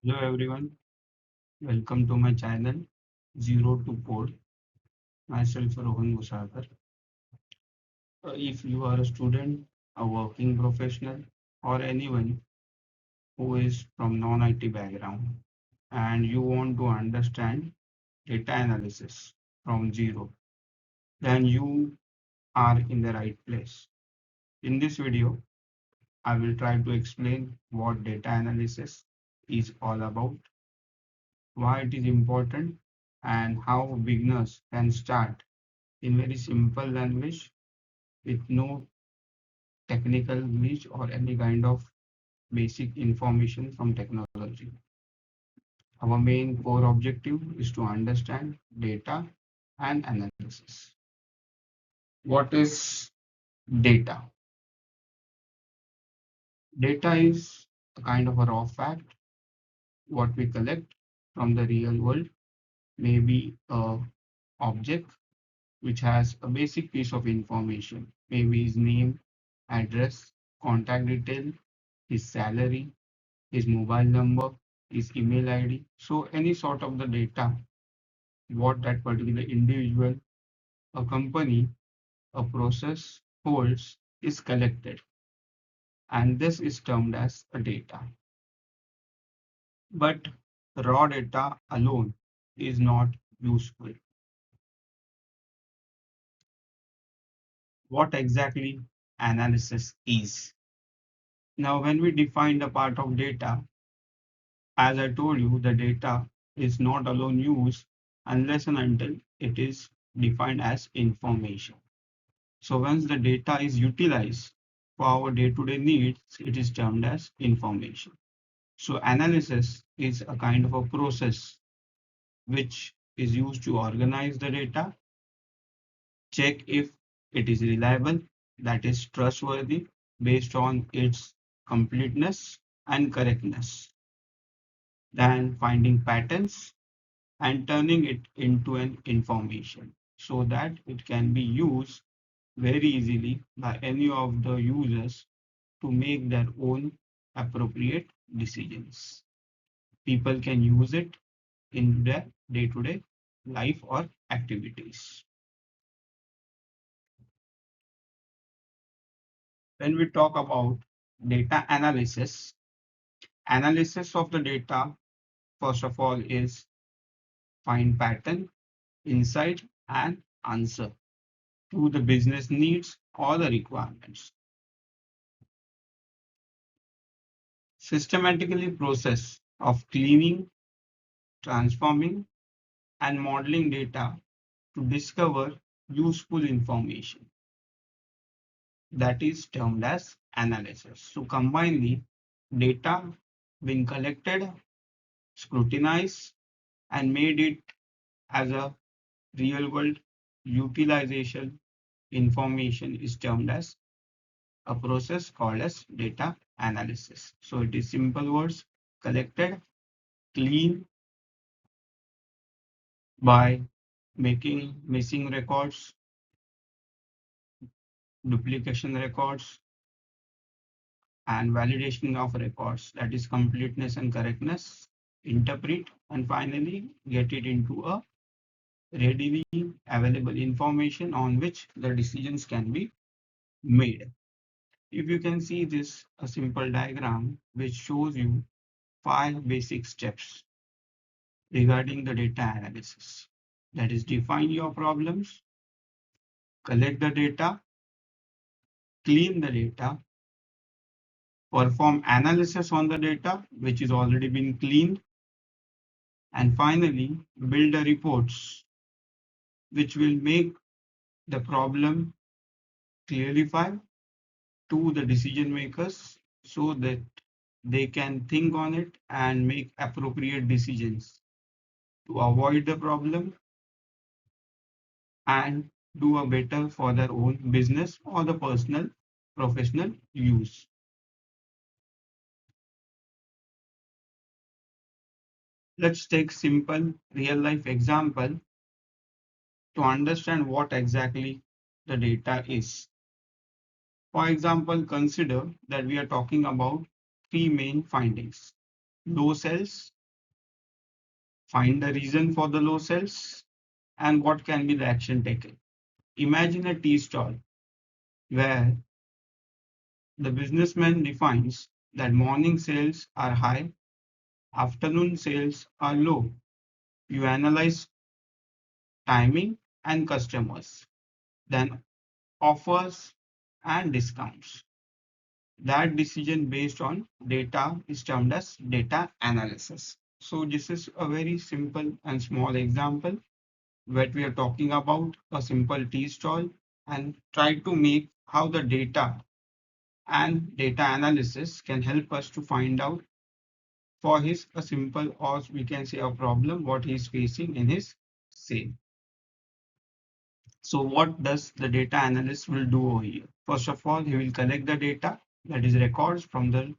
Hello everyone, welcome to my channel Zero to Code. Myself Rohan Musakar. If you are a student, a working professional, or anyone who is from non-IT background and you want to understand data analysis from zero, then you are in the right place. In this video, I will try to explain what data analysis is all about, why it is important, and how beginners can start in very simple language with no technical niche or any kind of basic information from technology. Our main core objective is to understand data and analysis. What is data? Data is a kind of a raw fact, what we collect from the real world, maybe a object which has a basic piece of information, maybe his name, address, contact detail, his salary, his mobile number, his email ID. So any sort of the data, what that particular individual, a company, a process holds is collected. And this is termed as a data. But raw data alone is not useful. What exactly analysis is? Now, when we define the part of data, as I told you, the data is not alone used unless and until it is defined as information. So once the data is utilized for our day-to-day needs, it is termed as information. So analysis is a kind of a process which is used to organize the data, check if it is reliable, that is trustworthy based on its completeness and correctness, then finding patterns and turning it into an information so that it can be used very easily by any of the users to make their own appropriate decisions. People can use it in their day-to-day life or activities. When we talk about data analysis, analysis of the data, first of all, is find pattern, insight, and answer to the business needs or the requirements. Systematically process of cleaning, transforming, and modeling data to discover useful information. That is termed as analysis. So combine the data being collected, scrutinized, and made it as a real world utilization information is termed as a process called as data analysis. So it is simple words collected, clean by making missing records, duplication records, and validation of records, that is completeness and correctness, interpret, and finally get it into a readily available information on which the decisions can be made. If you can see this, a simple diagram which shows you 5 basic steps regarding the data analysis. That is, define your problems, collect the data, clean the data, perform analysis on the data which is already been cleaned, and finally build the reports which will make the problem clarify to the decision makers so that they can think on it and make appropriate decisions to avoid the problem and do a better for their own business or the personal professional use. Let's take simple real life example to understand what exactly the data is. For example, consider that we are talking about three main findings. low sales, find the reason for the low sales, and what can be the action taken. Imagine a tea stall where the businessman defines that morning sales are high, afternoon sales are low. You analyze timing and customers, then offers and discounts. That decision based on data is termed as data analysis. So this is a very simple and small example where we are talking about a simple tea stall and try to make how the data and data analysis can help us to find out for his a simple or we can say a problem what he is facing in his sale. So what does the data analyst will do over here? First of all, he will collect the data, that is records from the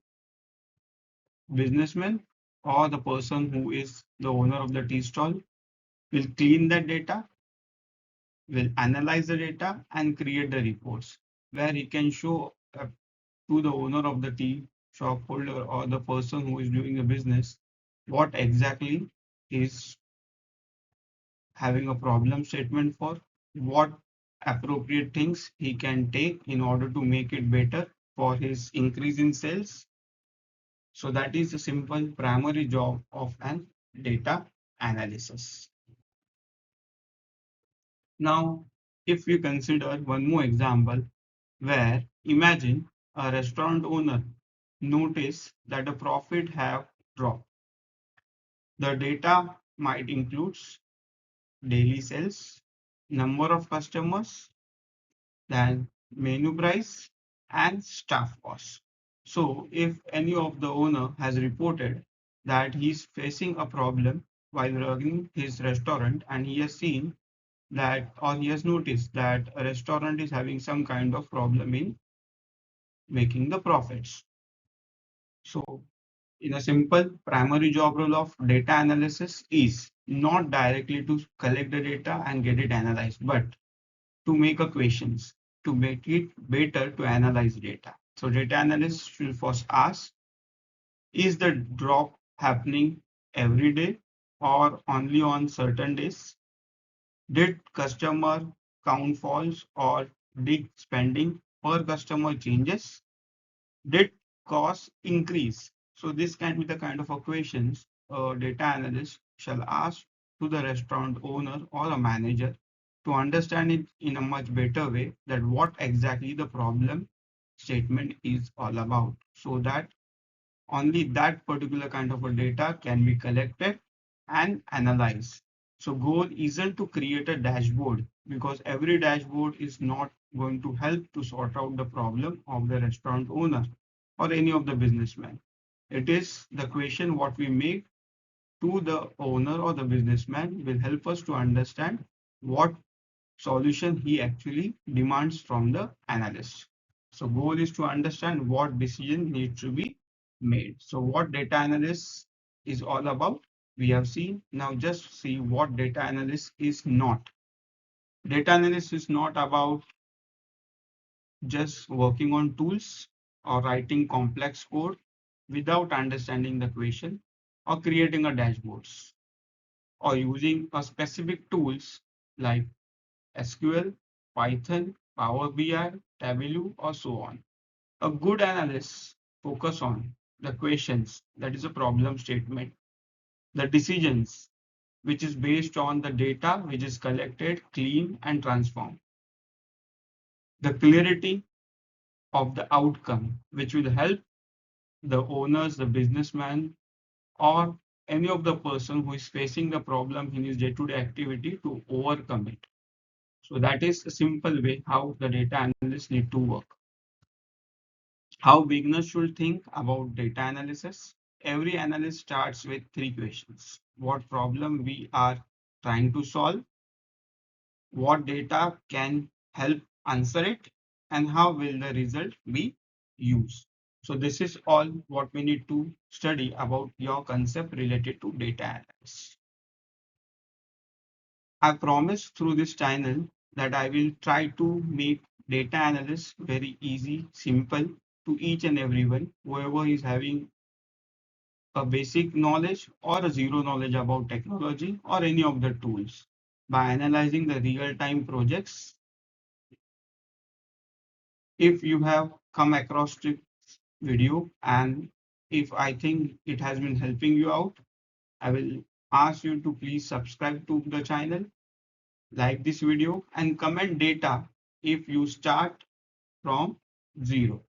businessman or the person who is the owner of the tea stall, will clean that data, will analyze the data and create the reports where he can show to the owner of the tea shop holder or the person who is doing the business what exactly is having a problem statement for, what appropriate things he can take in order to make it better for his increase in sales. So that is the simple primary job of an data analysis. Now, if we consider one more example where imagine a restaurant owner notice that the profit have dropped. The data might include daily sales, number of customers, then menu price and staff costs. So if any of the owner has reported that he's facing a problem while running his restaurant and he has seen that or he has noticed that a restaurant is having some kind of problem in making the profits. So in a simple primary job role of data analysis is not directly to collect the data and get it analyzed, but to make equations to make it better to analyze data. So data analysts should first ask, is the drop happening every day or only on certain days? Did customer count falls or did spending per customer changes? Did cost increase? So this can be the kind of equations a data analyst shall ask to the restaurant owner or a manager to understand it in a much better way that what exactly the problem statement is all about so that only that particular kind of a data can be collected and analyzed. So goal isn't to create a dashboard because every dashboard is not going to help to sort out the problem of the restaurant owner or any of the businessmen. It is the question what we make to the owner or the businessman will help us to understand what solution he actually demands from the analyst. So goal is to understand what decision needs to be made. So what data analysis is all about, we have seen. Now just see what data analysis is not. Data analysis is not about just working on tools or writing complex code without understanding the question or creating a dashboards or using a specific tools like SQL, Python, Power BI, Tableau, or so on. A good analyst focus on the questions, that is a problem statement, the decisions, which is based on the data which is collected, cleaned, and transformed, the clarity of the outcome, which will help the owners, the businessman, or any of the person who is facing the problem in his day-to-day activity to overcome it. So that is a simple way how the data analysts need to work. How beginners should think about data analysis. Every analyst starts with three questions. What problem we are trying to solve? What data can help answer it? And how will the result be used? So this is all what we need to study about your concept related to data analysis. I promise through this channel that I will try to make data analysis very easy, simple to each and everyone, whoever is having a basic knowledge or a zero knowledge about technology or any of the tools. By analyzing the real-time projects, if you have come across this video and if I think it has been helping you out, I will ask you to please subscribe to the channel, like this video and comment data if you start from zero.